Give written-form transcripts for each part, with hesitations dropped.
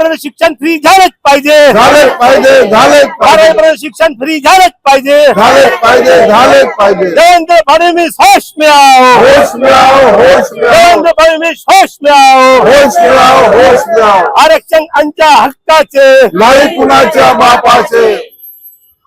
शाळेपर्यंत शिक्षण फ्री झालेच पाहिजे, झालेच पाहिजे, झालेच पाहिजे, शाळेपर्यंत शिक्षण फ्री झालेच पाहिजे, झालेच पाहिजे, झालेच पाहिजे। देवेंद्र फडणवीस होश में आओ, होश में आओ, होश में आओ, देवेंद्र फडणवीस होश में आओ, होश में आओ, होश में आओ। आरक्षण आमच्या हक्काचे, नाही कुणाच्या बापाचे,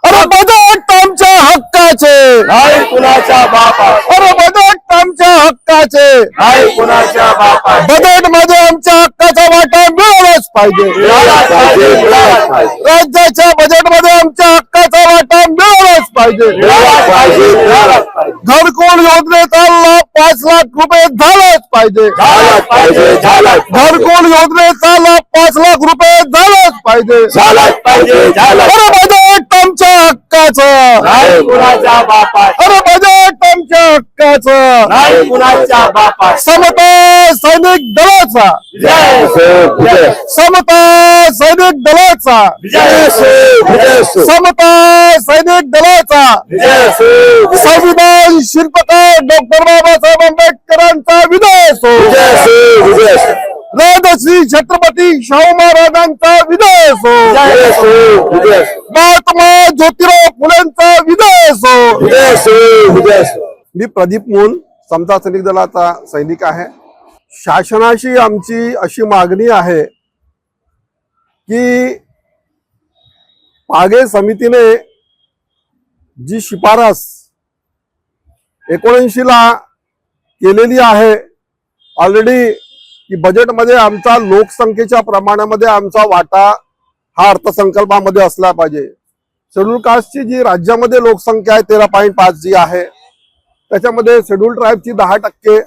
अरे बजेट आमच्या हक्काचे, नाही कुणाच्या बापाचे, अरे बजेट आमच्या हक्काचे, नाही कुणाच्या बापाचे। बजेट मध्ये आमच्या हक्काचा वाटा मिळालाच पाहिजे, मिळालाच पाहिजे, मिळालाच पाहिजे, राज्याच्या बजेट मध्ये आमच्या हक्काचा वाटा मिळालाच पाहिजे, मिळालाच पाहिजे, मिळालाच पाहिजे, घरकुल योजनेचा लाभ 5 लाख रुपये झालाच पाहिजे, झालाच पाहिजे, झालाच पाहिजे, घरकुल योजनेचा लाभ 5 लाख रुपये झालाच पाहिजे, झालाच पाहिजे, झालाच अरे बजेट आमच्या हक्काचं, नाही कुणाच्या बापाचे, अरे बजेट आमच्या हक्काचं, नाही कुणाच्या बापाचे। समता सैनिक दलाचा, विजय असो, विजय असो, समता सैनिक दलाचा, विजय असो, विजय असो, समता सैनिक दलाचा, विजय असो, संविधान शिल्पकार डॉक्टर बाबासाहेब आंबेडकरांचा विजय असो, विजय असो, विजय असो, राजश्री छत्रपती शाहू महाराजांचा विजय असो, विजय असो, विजय असो, महात्मा ज्योतिराव फुलेंचा विजय असो, विजय असो, विजय असो। मी प्रदीप मून, समता सैनिक दलाचा सैनिक आहे। शासनाशी आमची अशी मागणी आहे की पागे समितीने जी शिफारस 79 ला केलेली आहे ऑलरेडी, की बजेटमध्ये आमचा लोकसंख्येच्या प्रमाणामध्ये आमचा वाटा हा अर्थसंकल्पामध्ये असला पाहिजे। शेड्यूल कास्टची जी राज्यामध्ये लोकसंख्या आहे 13.5 जी आहे, त्याच्यामध्ये शेड्यूल ट्राईबची 10%,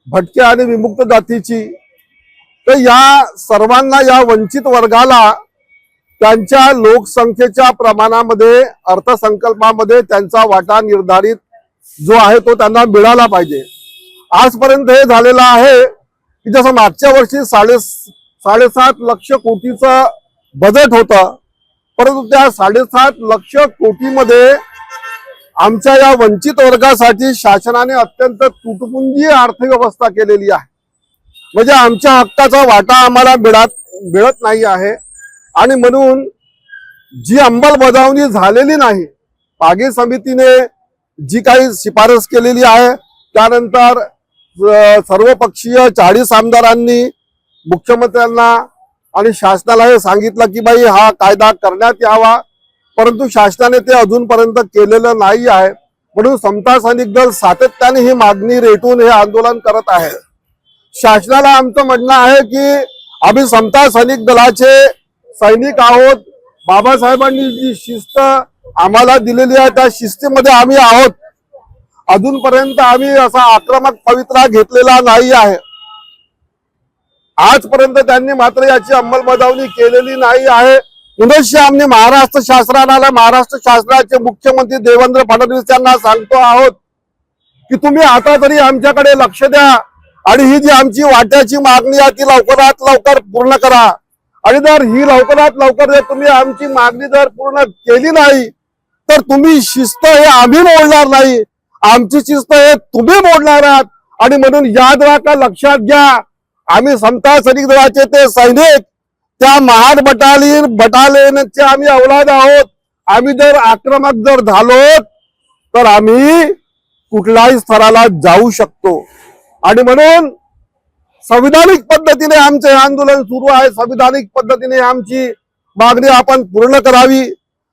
भटके आणि विमुक्त जातीची, तर या सर्वांना, या वंचित वर्गाला त्यांच्या लोकसंख्येच्या प्रमाणामध्ये अर्थसंकल्पामध्ये त्यांचा वाटा निर्धारित जो आहे तो त्यांना मिळाला पाहिजे। आजपर्यंत हे झालेलं आहे की जसं मागच्या वर्षी 7.5 लक्ष कोटीचं बजेट होतं, परंतु त्या 7.5 लक्ष कोटीमध्ये आमच्या या वंचित वर्गासाठी शासनाने अत्यंत तुटपुंजी अर्थव्यवस्था केलेली आहे। म्हणजे आमच्या हक्काचा वाटा आम्हाला मिळत नाही आहे, आणि म्हणून जी अंमलबजावणी झालेली नाही, पागे समितीने जी काही शिफारस केलेली आहे, त्यानंतर सर्वपक्षीय 40 आमदारांनी मुख्यमंत्र्यांना आणि शासनाला हे सांगितलं की बाई हा कायदा करण्यात यावा, परंतु शासनाने ते अजूनपर्यंत केलेलं नाही आहे। म्हणून समता सैनिक दल सातत्याने ही मागणी रेटून हे आंदोलन करत आहे। शासनाला आमचं म्हणणं आहे की आम्ही समता सैनिक दलाचे सैनिक आहोत, बाबासाहेबांनी जी शिस्त आम्हाला दिलेली आहे त्या शिस्तीमध्ये आम्ही आहोत, अजूनपर्यंत आम्ही असा आक्रमक पवित्रा घेतलेला नाही आहे। आजपर्यंत त्यांनी मात्र याची अंमलबजावणी केलेली नाही आहे। पुनश्च आम्ही महाराष्ट्र शासनाला, महाराष्ट्र शासनाचे मुख्यमंत्री देवेंद्र फडणवीस यांना सांगतो आहोत की तुम्ही आता तरी आमच्याकडे लक्ष द्या, आणि ही जी आमची वाट्याची मागणी आहे ती लवकरात लवकर पूर्ण करा। आणि जर ही लवकरात लवकर जर तुम्ही आमची मागणी जर पूर्ण केली नाही तर तुम्ही शिस्त हे आम्ही मोडणार नाही, आमची शिस्त हे तुम्ही मोडणार आहात। आणि म्हणून याद राखा, लक्षात घ्या, आम्ही समता सैनिक दलाचे ते सैनिक, त्या महान बटालियनचे आम्ही औलाद आहोत। आम्ही जर आक्रमक जर झालो तर आम्ही कुठल्याही स्तराला जाऊ शकतो, आणि म्हणून संविधानिक पद्धतीने आमचे आंदोलन सुरू आहे। संविधानिक पद्धतीने आमची मागणी आपण पूर्ण करावी।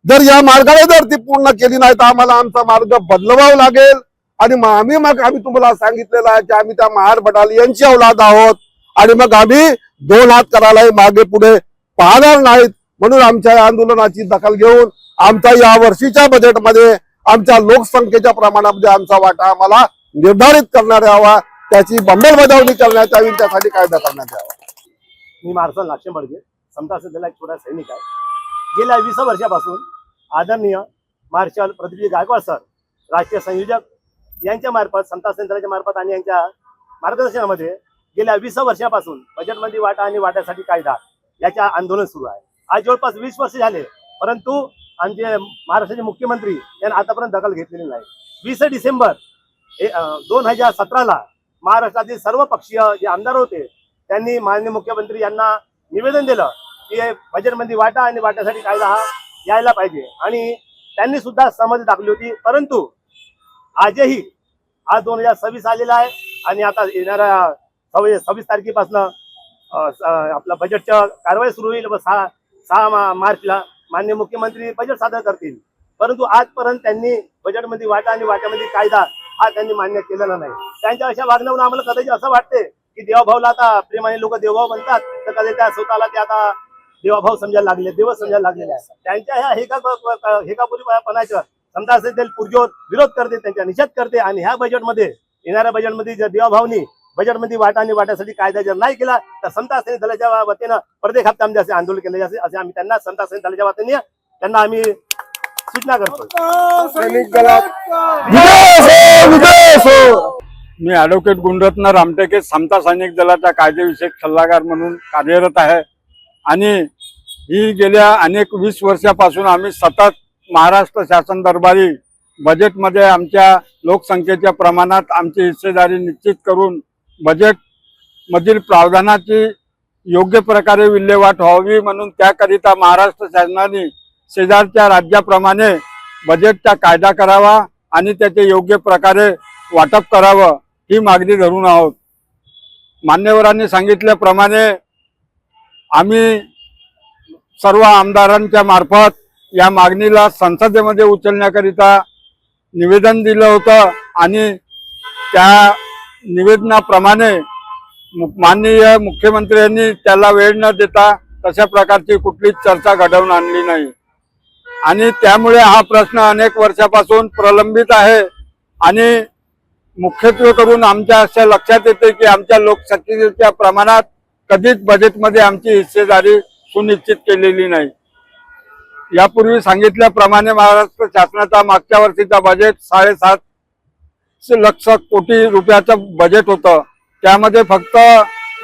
जर या मार्गाने जर ती पूर्ण केली नाही तर आम्हाला आमचा मार्ग बदलवावा लागेल, आणि आम्ही तुम्हाला सांगितलेलं आहे की आम्ही त्या महार बटालियनची औलाद आहोत, आणि मग आम्ही 2 हात करायला मागे पुढे पाहणार नाहीत। म्हणून आमच्या या आंदोलनाची दखल घेऊन आमच्या या वर्षीच्या बजेटमध्ये आमच्या लोकसंख्येच्या प्रमाणामध्ये आमचा वाटा आम्हाला निर्धारित करण्यात यावा, त्याची अंमलबजावणी करण्यात यावी, त्यासाठी कायदा करण्यात यावा। मी मार्शल नागशे बडगे, समता सैनिक दलाचा छोटा सैनिक आहे। गेल्या 20 वर्षापासून आदरणीय मार्शल प्रदीप गायकवाड सर, राष्ट्रीय संयोजक यांच्या मार्फत, समता सैनिक दलाच्या मार्फत आणि यांच्या मार्गदर्शनामध्ये गेल्या 20 वर्षापासून बजेटमध्ये वाटा आणि वाट्यासाठी कायदा याचे आंदोलन सुरू आहे। आज जवळपास 20 वर्ष झाले, परंतु आमचे महाराष्ट्राचे मुख्यमंत्री यांनी आतापर्यंत दखल घेतलेली नाही। 20 डिसेंबर 2017 ला महाराष्ट्रातील सर्व पक्षीय जे आमदार होते त्यांनी माननीय मुख्यमंत्री यांना निवेदन दिलं की बजेटमध्ये वाटा आणि वाट्यासाठी कायदा हा यायला पाहिजे आणि त्यांनी सुद्धा सहमती दाखवली होती. परंतु आजही आज 2026 आलेला आहे आणि आता येणाऱ्या 26 तारखेपासून आपला बजेटच्या कारवाई सुरू होईल व 6 मार्चला माननीय मुख्यमंत्री बजेट सादर करतील. परंतु आजपर्यंत त्यांनी बजेटमध्ये वाटा आणि वाट्यामध्ये कायदा हा त्यांनी मान्य केलेला नाही. त्यांच्या अशा वागण्यावरून आम्हाला कदाचित असं वाटते की देवाभाऊला आता प्रेमाने लोक देवभाव म्हणतात तर कधी त्या स्वतःला ते आता देवाभाव समजायला लागले, देव समजायला लागलेले आहे. त्यांच्या ह्या हेकापुरीपणाचं समजा असेल ते पुरजोर विरोध करते, त्यांचा निषेध करते आणि ह्या बजेटमध्ये येणाऱ्या बजेटमध्ये जर देवाभावनी बजेटमध्ये वाटा आणि वाट्यासाठी कायदा जर नाही केला तर समता सैनिक दलाच्या वतीनं प्रत्येक हप्त्यामध्ये असे आंदोलन केले जाते असे आम्ही त्यांना समता सैनिक दलाच्या वतीने त्यांना आम्ही सूचना करतो. सैनिक दलात मी ॲडव्होकेट गुणरत्न रामटेके समता सैनिक दलाचा कायदेविषयक सल्लागार म्हणून कार्यरत आहे आणि ही गेल्या अनेक 20 वर्षापासून आम्ही सतत महाराष्ट्र शासन दरबारी बजेटमध्ये आमच्या लोकसंख्येच्या प्रमाणात आमची हिस्सेदारी निश्चित करून बजेटमधील प्रावधानाची योग्य प्रकारे विल्हेवाट व्हावी म्हणून त्याकरिता महाराष्ट्र शासनाने शेजारच्या राज्याप्रमाणे बजेटचा कायदा करावा आणि त्याचे योग्य प्रकारे वाटप करावं ही मागणी धरून आहोत. मान्यवरांनी सांगितल्याप्रमाणे आम्ही सर्व आमदारांच्या मार्फत या मागणीला संसदेमध्ये उचलण्याकरिता निवेदन दिलं होतं आणि त्या निवेदनाप्रमाणे माननीय मुख्यमंत्र्यांनी त्याला वेळ न देता तशा प्रकारची कुठलीच चर्चा घडवून आणली नाही आणि त्यामुळे हा प्रश्न अनेक वर्षापासून प्रलंबित आहे आणि मुख्यत्वे करून आमच्या अशा लक्षात येते की आमच्या लोकसंख्येच्या प्रमाणात कधीच बजेटमध्ये आमची हिस्सेदारी सुनिश्चित केलेली नाही. यापूर्वी सांगितल्याप्रमाणे महाराष्ट्र शासनाचा मागच्या वर्षीचा बजेट 7.5 लक्ष कोटी रुपयाचं बजेट होतं. त्यामध्ये फक्त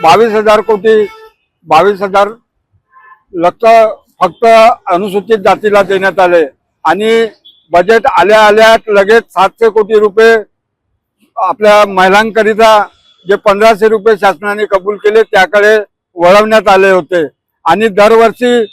22,000 कोटी 22,000 लक्ष फक्त अनुसूचित जातीला देण्यात आले आणि बजेट आल्या लगेच 700 कोटी रुपये आपल्या महिलांकरिता जे 1,500 रुपये शासनाने कबूल केले त्याकडे वळवण्यात आले होते आणि दरवर्षी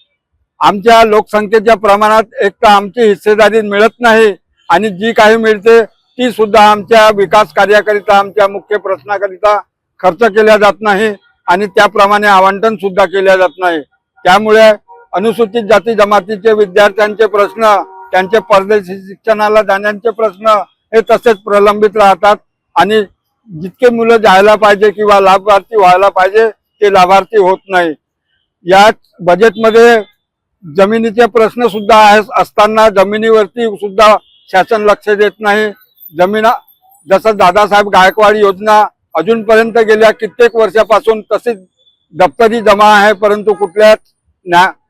आमच्या लोकसंख्येच्या प्रमाणात एक तर आमची हिस्सेदारी मिळत नाही आणि जी काही मिळते ती सुद्धा आमच्या विकास कार्याकरिता आमच्या मुख्य प्रश्नाकरिता खर्च केला जात नाही आणि त्याप्रमाणे आवंटन सुद्धा केल्या जात नाही. त्यामुळे अनुसूचित जाती जमातीचे विद्यार्थ्यांचे प्रश्न, त्यांचे परदेशी शिक्षणाला जाण्याचे प्रश्न हे तसेच प्रलंबित राहतात आणि जितके मुलं जायला पाहिजे किंवा लाभार्थी व्हायला पाहिजे ते लाभार्थी होत नाही. या बजेटमध्ये जमिनीचे प्रश्न सुद्धा असताना जमिनीवरती सुद्धा शासन लक्ष देत नाही. जसं दादासाहेब गायकवाड योजना अजूनपर्यंत गेल्या कित्येक वर्षापासून तशीच दप्तरी जमा आहे परंतु कुठल्याच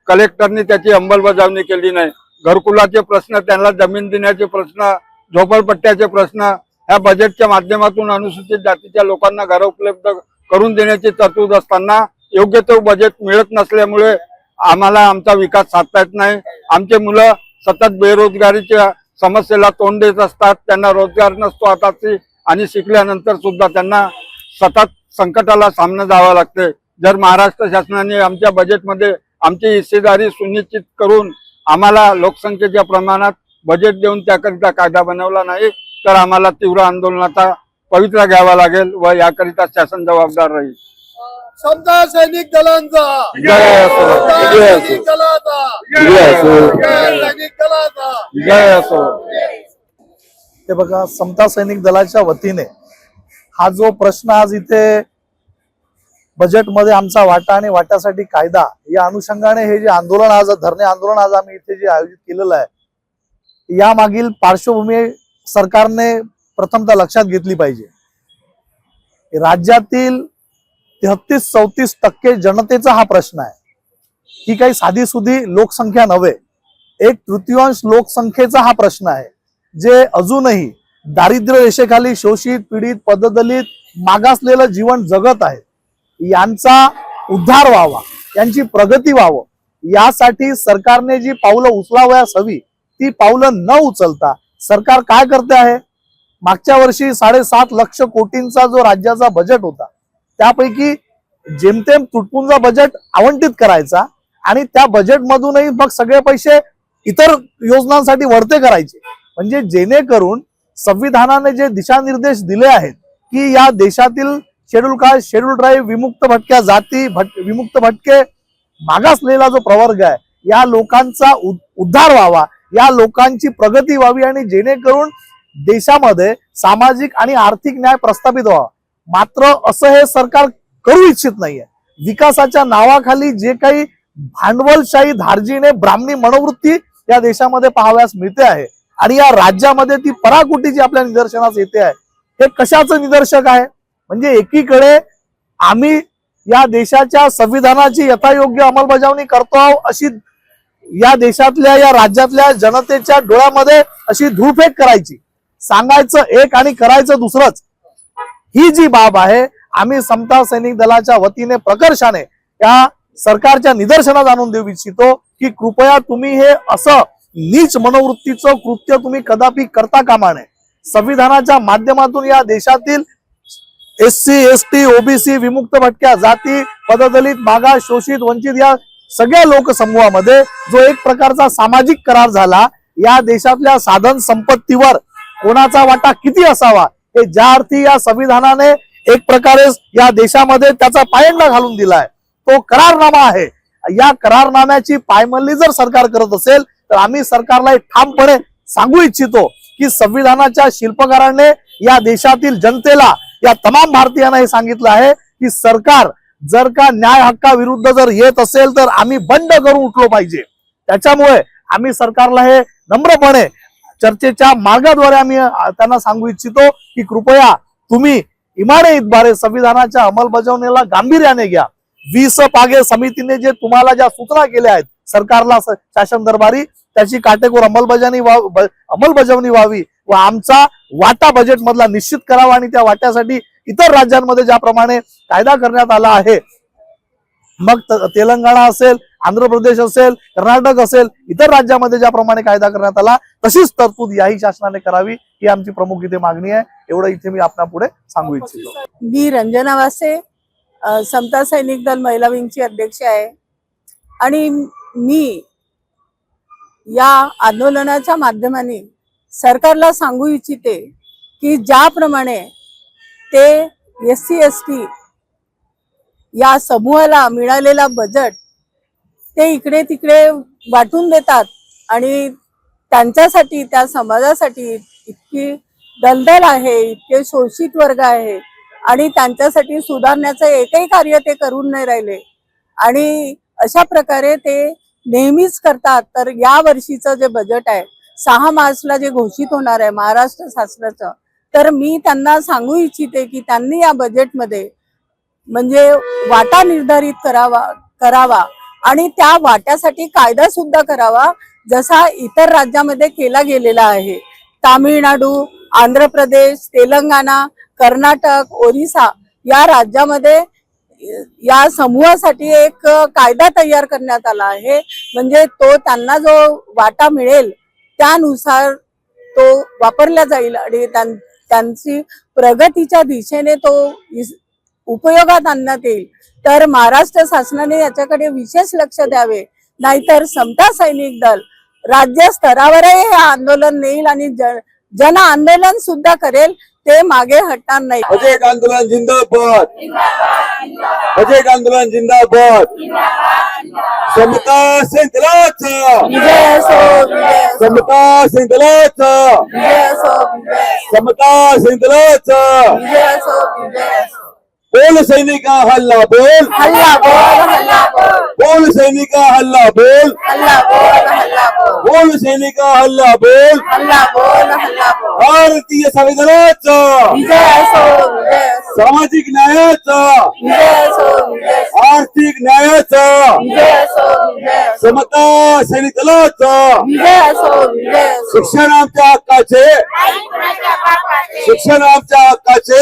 कलेक्टरनी त्याची अंमलबजावणी केली नाही. घरकुलाचे प्रश्न, त्यांना जमीन देण्याचे प्रश्न, झोपडपट्ट्याचे प्रश्न ह्या बजेटच्या माध्यमातून अनुसूचित जातीच्या लोकांना घर उपलब्ध करून देण्याची तरतूद असताना योग्य तो बजेट मिळत नसल्यामुळे आम्हाला आमचा विकास साधता येत नाही. आमचे मुलं सतत बेरोजगारीच्या समस्येला तोंड देत असतात, त्यांना रोजगार नसतो हाताशी आणि शिकल्यानंतर सुद्धा त्यांना सतत संकटाला सामना जावं लागते. जर महाराष्ट्र शासनाने आमच्या बजेटमध्ये आमची हिस्सेदारी सुनिश्चित करून आम्हाला लोकसंख्येच्या प्रमाणात बजेट देऊन त्याकरिता कायदा बनवला नाही तर आम्हाला तीव्र आंदोलनाचा पवित्रा घ्यावा लागेल व याकरिता शासन जबाबदार राहील. समता सैनिक दलांचा जय असो. समता जय असो. सैनिक दलाचा जय असो. सैनिक दलाचा जय असो. ते बघा, समता सैनिक दलाच्या वतीने हा जो प्रश्न आज इथे बजेटमध्ये आमचा वाटा आणि वाट्यासाठी कायदा या अनुषंगाने हे जे आंदोलन आज धरणे आंदोलन आज आम्ही इथे जे आयोजित केलेलं आहे या मागील पार्श्वभूमी सरकारने प्रथमतः लक्षात घेतली पाहिजे. राज्यातील 33-34% जनतेचा हा प्रश्न आहे. ही काही साधी सुधी लोकसंख्या नव्हे, 1/3 लोकसंख्येचा हा प्रश्न आहे जे अजूनही दारिद्र्य रेषेखाली शोषित, पीडित, पददलित, मागासलेलं जीवन जगत आहे. यांचा उद्धार व्हावा, यांची प्रगती व्हावं यासाठी सरकारने जी पावलं उचलावयास हवी ती पावलं न उचलता सरकार काय करते आहे, मागच्या वर्षी 7.5 लक्ष कोटींचा जो राज्याचा बजेट होता त्यापैकी जेमतेम तुटपुंजा बजेट आवंटित करायचा आणि त्या बजेटमधूनही मग सगळे पैसे इतर योजनांसाठी वळते करायचे, म्हणजे जेणेकरून संविधानाने जे दिशानिर्देश दिले आहेत की या देशातील शेड्यूल कास्ट, शेड्यूल ट्राईब, विमुक्त भटक्या जाती, विमुक्त भटके, मागासलेला जो प्रवर्ग आहे, या लोकांचा उद्धार व्हावा, या लोकांची प्रगती व्हावी आणि जेणेकरून देशामध्ये सामाजिक आणि आर्थिक न्याय प्रस्थापित व्हावा. मात्र असं हे सरकार करू इच्छित नाहीये. विकासाच्या नावाखाली जे काही भांडवलशाही धार्जीने ब्राह्मणी मनोवृत्ती या देशामध्ये पाहाव्यास मिळते आहे आणि या राज्यामध्ये ती पराकुटी जी आपल्या निदर्शनास येते आहे, हे कशाचं निदर्शक आहे? म्हणजे एकीकडे आम्ही या देशाच्या संविधानाची यथायोग्य अंमलबजावणी करतो आहोत अशी या देशातल्या, या राज्यातल्या जनतेच्या डोळ्यामध्ये अशी धूळफेक करायची, सांगायचं एक आणि करायचं दुसरंच, ही जी बाब आहे, आम्ही समता सैनिक दलाच्या वतीने प्रकर्षाने या सरकारच्या निदर्शनास आणून देऊ इच्छितो की कृपया तुम्ही हे असं नीच मनोवृत्तीचं कृत्य तुम्ही कदापि करता कामा नये. संविधानाच्या माध्यमातून या देशातील SC, ST, OBC, विमुक्त भटक्या जाती, पददलित, मागास, शोषित, वंचित या सगळ्या लोकसमूहामध्ये जो एक प्रकारचा सामाजिक करार झाला, या देशातल्या साधन संपत्तीवर कोणाचा वाटा किती असावा हे ज्या अर्थी या संविधानाने एक प्रकारे या देशामध्ये त्याचा पायंडा घालून दिलाय, तो करारनामा आहे. या करारनाम्याची पायमल्ली जर सरकार करत असेल तर आम्ही सरकारला ठामपणे सांगू इच्छितो की संविधानाच्या शिल्पकाराने या देशातील जनतेला, या तमाम भारतीयांना हे सांगितलं आहे की सरकार जर का न्याय हक्काविरुद्ध जर येत असेल तर आम्ही बंड करून उठलो पाहिजे. त्याच्यामुळे आम्ही सरकारला हे नम्रपणे चर्चेच्या मार्गाद्वारे आम्ही त्यांना सांगू इच्छितो की कृपया तुम्ही इमाने इतबारे संविधानाच्या अंमलबजावणीला गांभीर्याने घ्या. 20 पागे समितीने जे तुम्हाला ज्या सूचना केल्या आहेत सरकारला शासन दरबारी, त्याची काटेकोर अंमलबजावणी व्हावी व आमचा वाटा बजेट मधला निश्चित करावा आणि त्या वाट्यासाठी इतर राज्यांमध्ये ज्याप्रमाणे कायदा करण्यात आला आहे, मग तेलंगणा असेल, आंध्र प्रदेश असेल, कर्नाटक असेल, इतर राज्यामध्ये ज्याप्रमाणे कायदा करण्यात आला तशीच तरतूद याही शासनाने करावी, ही आमची प्रमुख इथे मागणी आहे. एवढं इथे मी आपल्या पुढे सांगू इच्छितो. मी रंजना वासे, समता सैनिक दल महिला विंगची अध्यक्ष आहे आणि मी या आंदोलनाच्या माध्यमाने सरकारला सांगू इच्छिते की ज्याप्रमाणे ते SC, ST या समूहाला मिळालेला बजेट ते इकडे तिकडे वाटून देतात आणि त्यांच्यासाठी, त्या समाजासाठी इतकी दलदल आहे, इतके शोषित वर्ग आहे आणि त्यांच्यासाठी सुधारण्याचं एकही कार्य ते करून नाही राहिले आणि अशा प्रकारे ते नेहमीच करतात. तर या वर्षीचं जे बजेट आहे 6 मार्चला जे घोषित होणार आहे महाराष्ट्र शासनाचं, तर मी त्यांना सांगू इच्छिते की त्यांनी या बजेटमध्ये म्हणजे वाटा निर्धारित करावा आणि त्या वाट्यासाठी कायदा सुद्धा करावा जसा इतर राज्यामध्ये केला गेलेला आहे. तामिळनाडू, आंध्र प्रदेश, तेलंगणा, कर्नाटक, ओरिसा या राज्यामध्ये या समूहासाठी एक कायदा तयार करण्यात आला आहे. म्हणजे तो त्यांना जो वाटा मिळेल त्यानुसार तो वापरला जाईल आणि त्यांची प्रगतीच्या दिशेने तो उपयोगात आणण्यात येईल. तर महाराष्ट्र शासनाने याच्याकडे विशेष लक्ष द्यावे, नाहीतर समता सैनिक दल राज्य स्तरावरही हे आंदोलन नेईल आणि जन आंदोलन सुद्धा करेल, ते मागे हटणार नाही. बजेट आंदोलन जिंदाबाद, बजेट आंदोलन जिंदाबाद. समता सैनिक दलाचा विजय असो, विजय असो, समता सैनिक दलाचा विजय असो, विजय असो, समता सैनिक दलाचा विजय असो, विजय असो. बोल सैनिका हल्ला बोल, हल्ला बोल, हल्ला बोल, बोल सैनिका हल्ला बोल, हल्ला बोल, हल्ला बोल, बोल सैनिका हल्ला बोल. हल्ला बोल, हल्ला बोल. भारतीय संविधानाचा, विजय असो, विजय असो, सामाजिक न्यायाचा, विजय असो, विजय असो, आर्थिक न्यायाचा, विजय असो, विजय असो, समता सैनिक दलाचा. विजय असो, विजय असो. शिक्षण आमच्या हक्काचे, शिक्षण आमच्या हक्काचे.